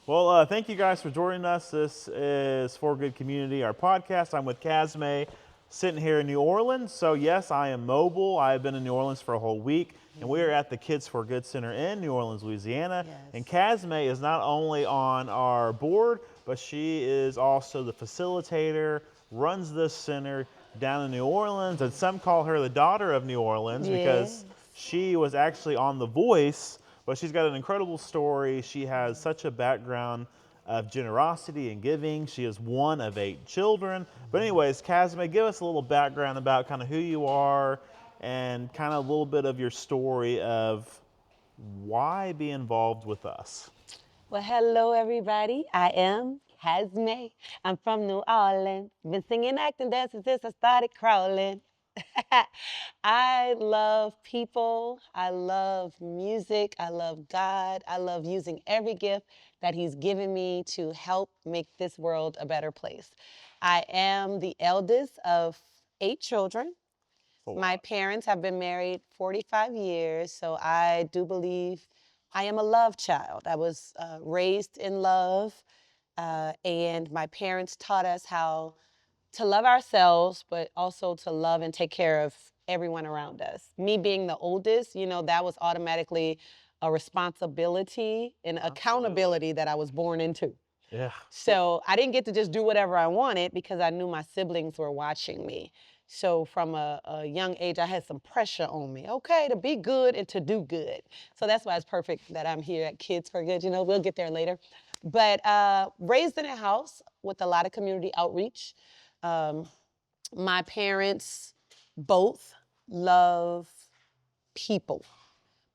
Well, thank you guys for joining us. This is For Good Community, our podcast. I'm with Casmè, sitting here in New Orleans. So yes, I am mobile. I have been in New Orleans for a whole week, and we are at the Kids for Good Center in New Orleans, Louisiana. Yes. And Casmè is not only on our board, but she is also the facilitator, runs this center down in New Orleans, and some call her the daughter of New Orleans because she was actually on The Voice. But she's got an incredible story. She has such a background of generosity and giving. She is one of 8 children. But anyways, Casmè, give us a little background about kind of who you are and kind of a little bit of your story of why be involved with us. Well, hello, everybody. I am Casmè. I'm from New Orleans. Been singing, acting, dancing since I started crawling. I love people. I love music. I love God. I love using every gift that He's given me to help make this world a better place. I am the eldest of 8 children. My parents have been married 45 years, so I do believe I am a love child. I was raised in love, and my parents taught us how to love ourselves, but also to love and take care of everyone around us. Me being the oldest, that was automatically a responsibility and accountability that I was born into. Yeah. So I didn't get to just do whatever I wanted because I knew my siblings were watching me. So from a young age, I had some pressure on me, okay, to be good and to do good. So that's why it's perfect that I'm here at Kids for Good. We'll get there later. But raised in a house with a lot of community outreach. My parents both love people.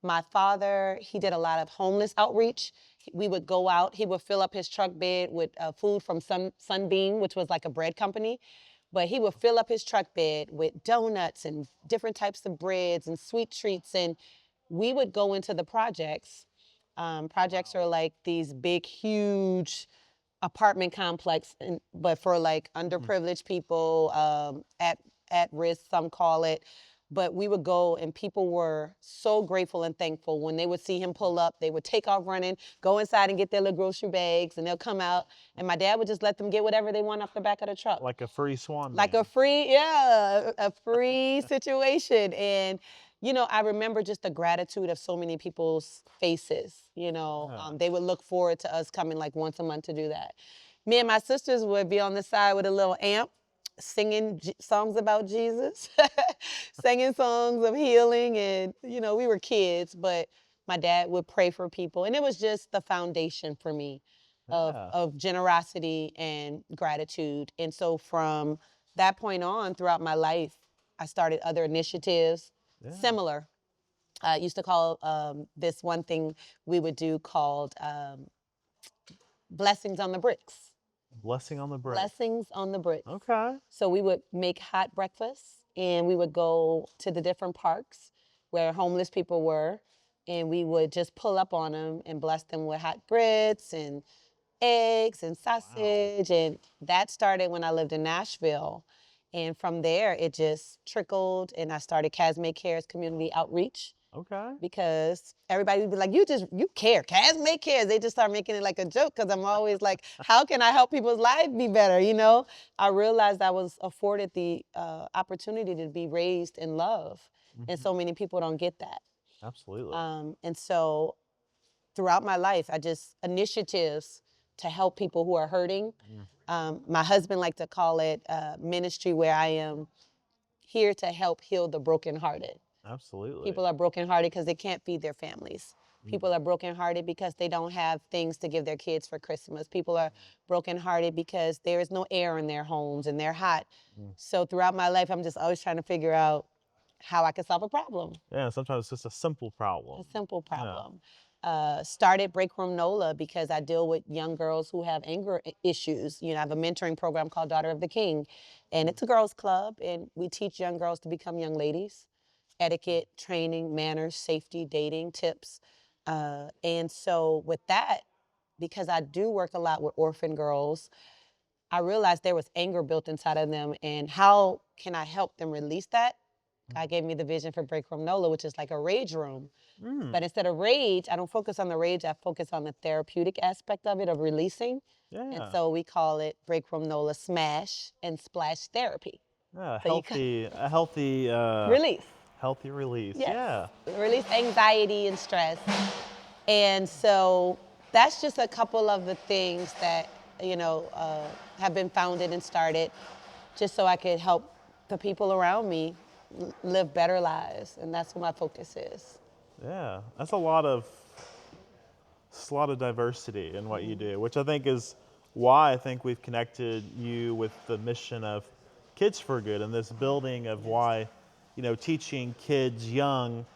My father, he did a lot of homeless outreach. We would go out, he would fill up his truck bed with food from Sunbeam, which was like a bread company. But he would fill up his truck bed with donuts and different types of breads and sweet treats. And we would go into the projects. Projects are like these big, huge apartment complex, but for like underprivileged people, at risk, some call it. But we would go and people were so grateful and thankful when they would see him pull up. They would take off running, go inside and get their little grocery bags, and they'll come out. And my dad would just let them get whatever they want off the back of the truck. Like a free swan. Like a free, a free situation. And, I remember just the gratitude of so many people's faces. They would look forward to us coming like once a month to do that. Me and my sisters would be on the side with a little amp, singing songs about Jesus, singing songs of healing. And, we were kids, but my dad would pray for people. And it was just the foundation for me of generosity and gratitude. And so from that point on, throughout my life, I started other initiatives similar. I used to call this one thing we would do called Blessings on the Bricks. Blessing on the brick. Blessings on the Bricks. Okay. So we would make hot breakfasts, and we would go to the different parks where homeless people were, and we would just pull up on them and bless them with hot grits and eggs and sausage. Wow. And that started when I lived in Nashville. And from there, it just trickled, and I started Casmè Cares Community Outreach. Okay. Because everybody would be like, you care, Casmè Cares. They just start making it like a joke because I'm always like, how can I help people's lives be better, I realized I was afforded the opportunity to be raised in love. Mm-hmm. And so many people don't get that. Absolutely. And so throughout my life, initiatives to help people who are hurting. My husband liked to call it ministry, where I am here to help heal the brokenhearted. Absolutely. People are brokenhearted because they can't feed their families. People are brokenhearted because they don't have things to give their kids for Christmas. People are brokenhearted because there is no air in their homes and they're hot. So throughout my life, I'm just always trying to figure out how I can solve a problem. Yeah, sometimes it's just a simple problem. A simple problem. Started Good NOLA because I deal with young girls who have anger issues. I have a mentoring program called Daughter of the King, and it's a girls' club, and we teach young girls to become young ladies. Etiquette, training, manners, safety, dating, tips. And so with that, because I do work a lot with orphan girls, I realized there was anger built inside of them, and how can I help them release that God gave me the vision for Break Room NOLA, which is like a rage room. Mm, But instead of rage, I don't focus on the rage, I focus on the therapeutic aspect of it, of releasing. And yeah. so we call it Break Room NOLA Smash and Splash Therapy. Yeah, So you a healthy, release. healthy release. Yes. Yeah. Release anxiety and stress. And so that's just a couple of the things that, have been founded and started just so I could help the people around me live better lives. And that's what my focus is. Yeah. It's a lot of diversity in what you do, which I think is why I think we've connected you with the mission of Kids for Good and this building of why, teaching kids young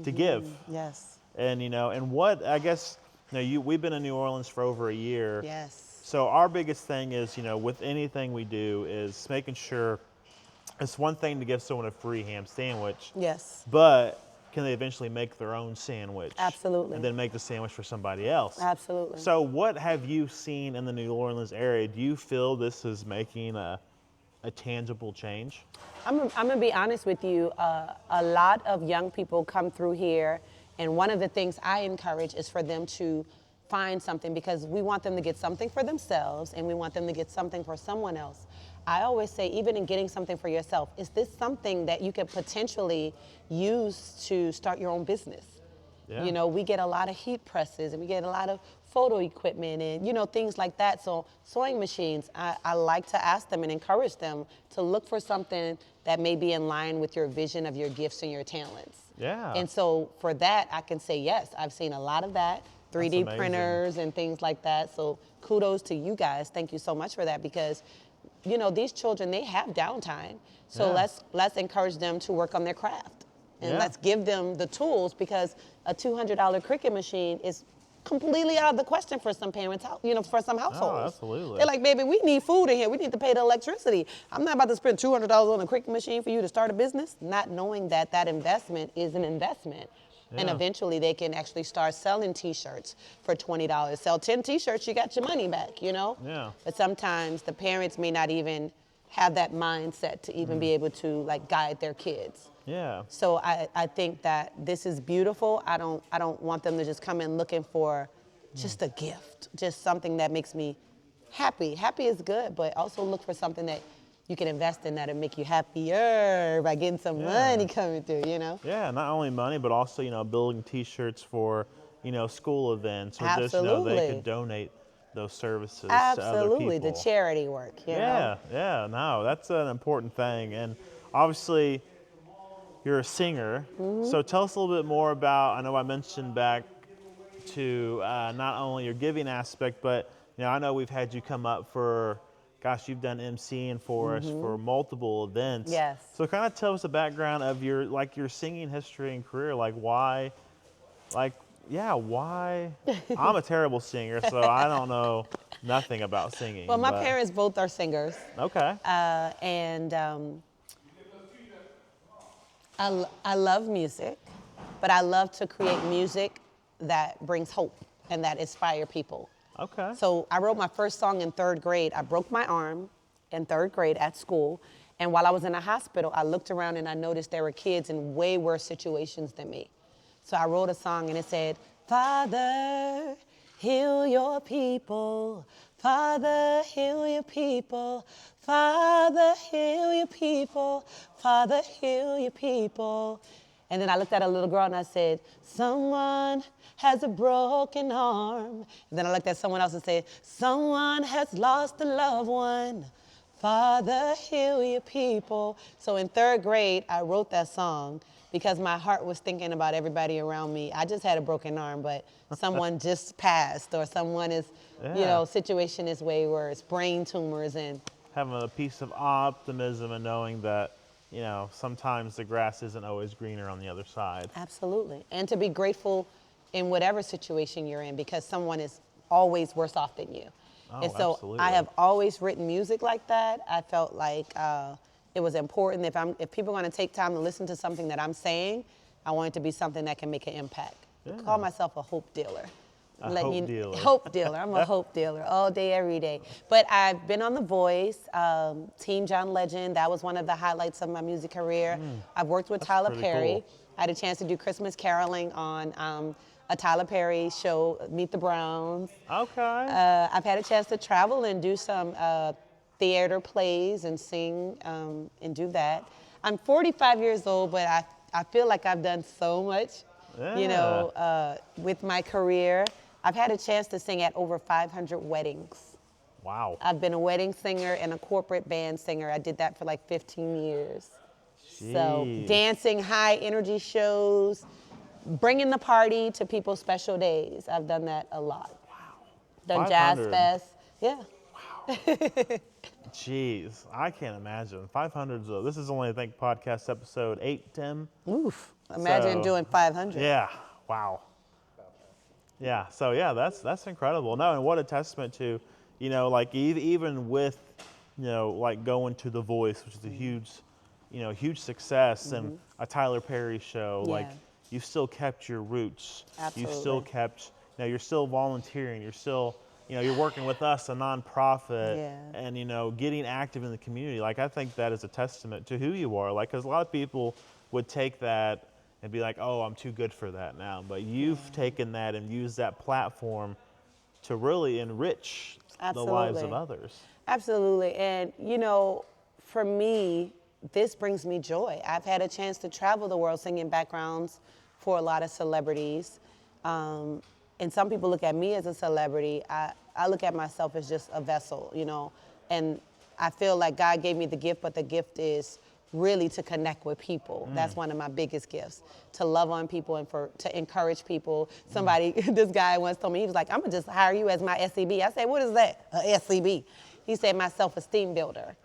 to give. Yes. And and what I guess we've been in New Orleans for over a year. Yes. So our biggest thing is, with anything we do is making sure it's one thing to give someone a free ham sandwich, Yes. but can they eventually make their own sandwich? Absolutely. And then make the sandwich for somebody else? Absolutely. So what have you seen in the New Orleans area? Do you feel this is making a tangible change? I'm gonna be honest with you. A lot of young people come through here, and one of the things I encourage is for them to find something because we want them to get something for themselves and we want them to get something for someone else. I always say, even in getting something for yourself, is this something that you could potentially use to start your own business? Yeah. We get a lot of heat presses and we get a lot of photo equipment and, things like that. So sewing machines, I like to ask them and encourage them to look for something that may be in line with your vision of your gifts and your talents. Yeah. And so for that, I can say, yes, I've seen a lot of that, 3D amazing. printers and things like that. So kudos to you guys. Thank you so much for that because, these children, they have downtime. So Yeah. let's encourage them to work on their craft. And Yeah. let's give them the tools because a $200 Cricut machine is completely out of the question for some parents, for some households. absolutely. They're like, baby, we need food in here. We need to pay the electricity. I'm not about to spend $200 on a Cricut machine for you to start a business, not knowing that that investment is an investment. And Yeah. eventually they can actually start selling T-shirts for $20. Sell 10 T-shirts, you got your money back. Yeah. But sometimes the parents may not even have that mindset to even be able to guide their kids. Yeah. So I think that this is beautiful. I don't want them to just come in looking for just a gift, just something that makes me happy. Happy is good, but also look for something that you can invest in that'll make you happier by getting some money coming through, Yeah, not only money, but also, building T-shirts for, school events or just, they Absolutely. could donate those services to other Absolutely, the people. charity work, Yeah, yeah, no, that's an important thing. And obviously, you're a singer. So tell us a little bit more about, I know I mentioned back to not only your giving aspect, but, I know we've had you come up for, gosh, you've done MCing for us for multiple events. Yes. So kind of tell us the background of your singing history and career, why, why? I'm a terrible singer, so I don't know nothing about singing. Well, my but- parents both are singers. Okay. And I love music, but I love to create music that brings hope and that inspire people. Okay. So I wrote my first song in 3rd grade. I broke my arm in 3rd grade at school. And while I was in the hospital, I looked around and I noticed there were kids in way worse situations than me. So I wrote a song and it said, Father, heal your people. Father, heal your people. Father, heal your people. Father, heal your people. And then I looked at a little girl and I said, someone has a broken arm. And then I looked at someone else and said, someone has lost a loved one. Father, heal your people. So in 3rd grade, I wrote that song because my heart was thinking about everybody around me. I just had a broken arm, but someone just passed or someone is, situation is way worse, brain tumors and. Having a piece of optimism and knowing that, sometimes the grass isn't always greener on the other side. Absolutely. And to be grateful in whatever situation you're in because someone is always worse off than you. Oh, And so absolutely. I have always written music like that. I felt like it was important if people are going to take time to listen to something that I'm saying, I want it to be something that can make an impact. I call myself a hope dealer. Hope dealer. Hope dealer. I'm a hope dealer all day, every day. But I've been on The Voice, Team John Legend. That was one of the highlights of my music career. I've worked with Tyler Perry. Cool. I had a chance to do Christmas caroling on a Tyler Perry show, Meet the Browns. Okay. I've had a chance to travel and do some theater plays and sing and do that. I'm 45 years old, but I feel like I've done so much, with my career. I've had a chance to sing at over 500 weddings. Wow. I've been a wedding singer and a corporate band singer. I did that for like 15 years. Jeez. So dancing, high energy shows, bringing the party to people's special days. I've done that a lot. Wow. Done Jazz 500. Fest. Yeah. Wow. Jeez, I can't imagine. 500. This is only, I think, podcast episode 8, Tim. Oof. Imagine doing 500. Yeah. Wow. Yeah. So yeah, that's incredible. No, and what a testament to, like even with, like going to The Voice, which is a huge success, and a Tyler Perry show. Yeah. Like you still kept your roots. Absolutely. You still kept. You're still volunteering. You're still. You're working with us, a nonprofit, Yeah. and getting active in the community. Like I think that is a testament to who you are. Like, because a lot of people would take that and be like, "Oh, I'm too good for that now." But you've taken that and used that platform to really enrich the lives of others. Absolutely. And, for me, this brings me joy. I've had a chance to travel the world singing backgrounds for a lot of celebrities. And some people look at me as a celebrity. I look at myself as just a vessel, and I feel like God gave me the gift, but the gift is really to connect with people. That's one of my biggest gifts, to love on people and to encourage people. Somebody, this guy once told me, he was like, I'm gonna just hire you as my SCB. I said, what is that, a SCB? He said, my self-esteem builder.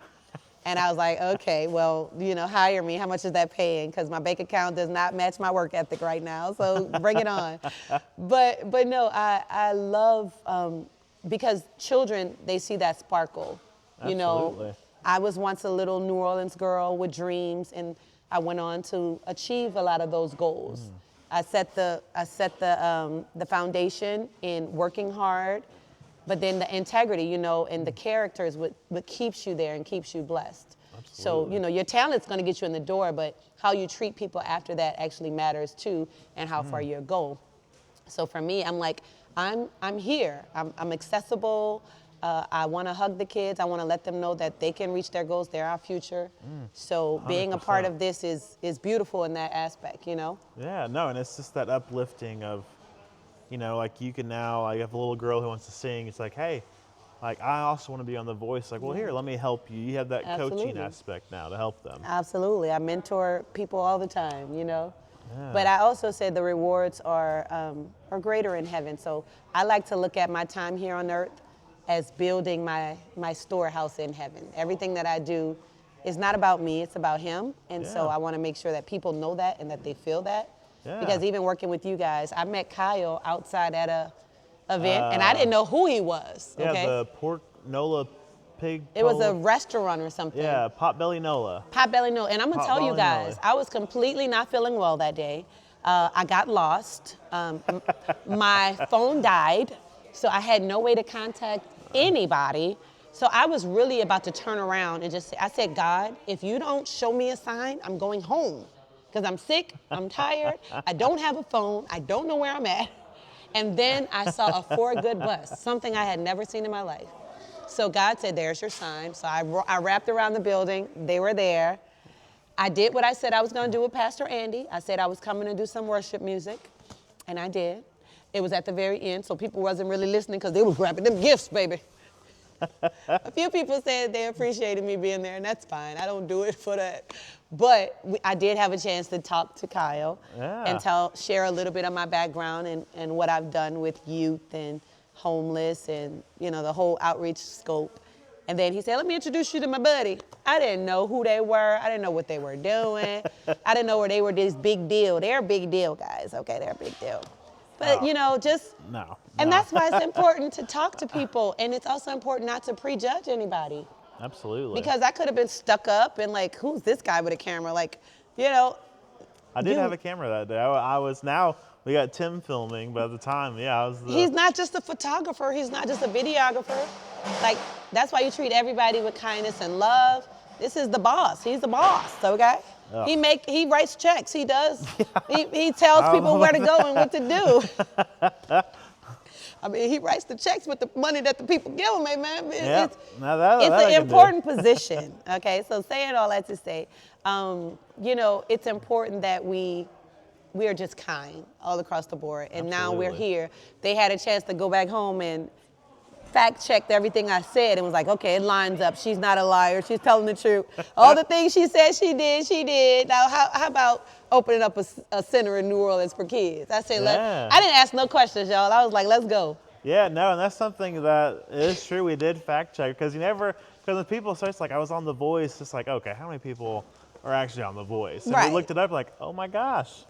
And I was like, okay, well, hire me. How much is that paying? Because my bank account does not match my work ethic right now, so bring it on. But no, I love, because children, they see that sparkle. Absolutely. I was once a little New Orleans girl with dreams, and I went on to achieve a lot of those goals. I set the foundation in working hard, but then the integrity, and the character is what keeps you there and keeps you blessed. Absolutely. So, your talent's going to get you in the door, but how you treat people after that actually matters too, and how far you go. So for me, I'm like, I'm here. I'm accessible. I want to hug the kids. I want to let them know that they can reach their goals. They're our future. So being a part of this is beautiful in that aspect, Yeah, no, and it's just that uplifting of, like you can now, like, you have a little girl who wants to sing. It's like, hey, like I also want to be on The Voice. Like, well, here, let me help you. You have that coaching aspect now to help them. Absolutely. I mentor people all the time, Yeah. But I also say the rewards are greater in heaven. So I like to look at my time here on earth as building my storehouse in heaven. Everything that I do is not about me, it's about him. And so I want to make sure that people know that and that they feel that. Yeah. Because even working with you guys, I met Kyle outside at a event, and I didn't know who he was. Yeah, okay? the pork Nola pig. It was a restaurant or something. Yeah, Potbelly Nola. Potbelly Nola. And I'm going to tell you guys, Nola. I was completely not feeling well that day. I got lost. My phone died, so I had no way to contact anybody. So I was really about to turn around and just say, I said, God, if you don't show me a sign, I'm going home. Because I'm sick, I'm tired, I don't have a phone, I don't know where I'm at. And then I saw a For Good bus, something I had never seen in my life. So God said, there's your sign. So I wrapped around the building, they were there. I did what I said I was gonna do with Pastor Andy. I said I was coming to do some worship music, and I did. It was at the very end, so people wasn't really listening because they were grabbing them gifts, baby. A few people said they appreciated me being there, and that's fine. I don't do it for that. But I did have a chance to talk to Kyle and share a little bit of my background and what I've done with youth and homeless and, the whole outreach scope. And then he said, let me introduce you to my buddy. I didn't know who they were. I didn't know what they were doing. I didn't know where they were this big deal. They're a big deal, guys. Okay, they're a big deal. But, No. And that's why it's important to talk to people. And it's also important not to prejudge anybody. Absolutely. Because I could have been stuck up and like, who's this guy with a camera? Like, I did have a camera that day. Now we got Tim filming, but at the time, yeah, I was the... He's not just a photographer. He's not just a videographer. Like, that's why you treat everybody with kindness and love. This is the boss. He's the boss, okay? Oh. He writes checks. He does. He tells people where to go and what to do. I mean, he writes the checks with the money that the people give him, man. Yep. It's an important position, okay? So saying all that to say, you know, it's important that we are just kind all across the board. And now we're here. They had a chance to go back home and fact checked everything I said and was like, okay, it lines up. She's not a liar. She's telling the truth. All the things she said she did. Now, how about opening up a center in New Orleans for kids? I said, I didn't ask no questions, y'all. I was like, let's go. Yeah, no, and that's something that is true. We did fact check because because when people search, like I was on The Voice, it's like, okay, how many people are actually on The Voice? And we looked it up, like, oh my gosh,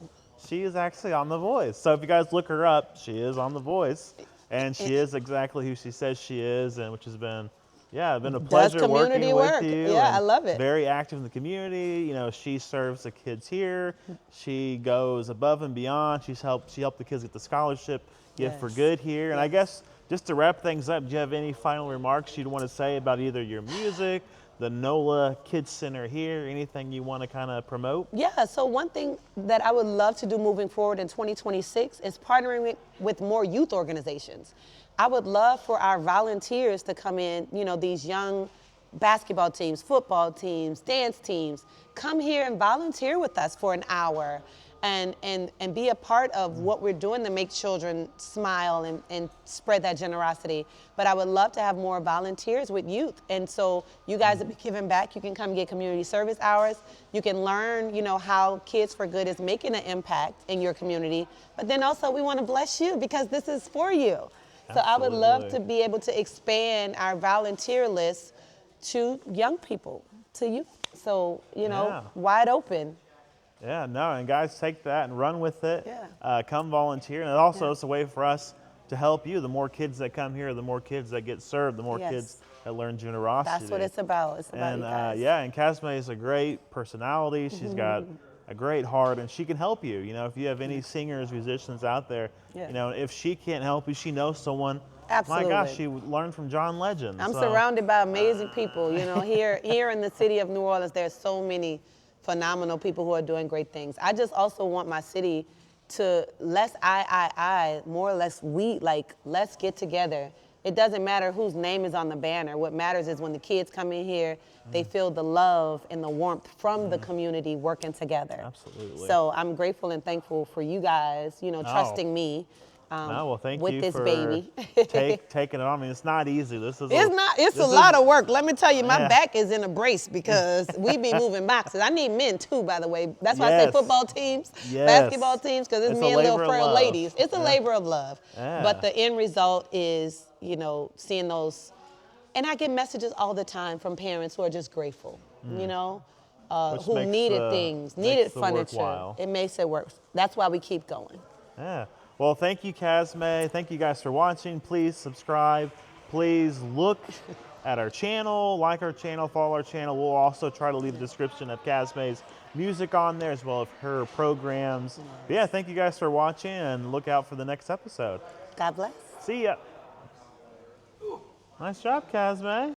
she is actually on The Voice. So if you guys look her up, she is on The Voice. And she is exactly who she says she is, and which has been, been a pleasure working with you. Yeah, I love it. Very active in the community. You know, she serves the kids here. She goes above and beyond. She helped the kids get the scholarship Gift for Good here. And I guess just to wrap things up, do you have any final remarks you'd want to say about either your music, the NOLA Kids Center here, anything you want to kind of promote? Yeah, so one thing that I would love to do moving forward in 2026 is partnering with more youth organizations. I would love for our volunteers to come in, you know, these young basketball teams, football teams, dance teams, come here and volunteer with us for an hour and be a part of what we're doing to make children smile and spread that generosity. But I would love to have more volunteers with youth. And so you guys will be giving back. You can come get community service hours. You can learn, you know, how Kids for Good is making an impact in your community. But then also we want to bless you because this is for you. Absolutely. So I would love to be able to expand our volunteer list to young people, to youth. So, you know, wide open. Yeah, no, and guys, take that and run with it. Yeah. Come volunteer, and also it's a way for us to help you. The more kids that come here, the more kids that get served, the more kids that learn generosity. That's what it's about. It's about you guys. And Casmè is a great personality. She's got a great heart, and she can help you. You know, if you have any singers, musicians out there, you know, if she can't help you, she knows someone. Absolutely. My gosh, she learned from John Legend. I'm surrounded by amazing people. You know, here in the city of New Orleans, there's so many phenomenal people who are doing great things. I just also want my city to less I, more or less we, like, let's get together. It doesn't matter whose name is on the banner. What matters is when the kids come in here, they feel the love and the warmth from the community working together. Absolutely. So I'm grateful and thankful for you guys, you know, trusting me. Well, thank with you this for baby. taking it on. I mean, it's not easy. It's a lot of work. Let me tell you, my back is in a brace because we be moving boxes. I need men too, by the way. That's why I say football teams, basketball teams, because it's me and little frail ladies. It's a labor of love. But the end result is, you know, seeing those, and I get messages all the time from parents who are just grateful, you know, who needed things, needed furniture. It makes it work. That's why we keep going. Yeah. Well, thank you, Casmè. Thank you guys for watching. Please subscribe. Please look at our channel, like our channel, follow our channel. We'll also try to leave a description of Casmè's music on there as well as her programs. But yeah, thank you guys for watching and look out for the next episode. God bless. See ya. Nice job, Casmè.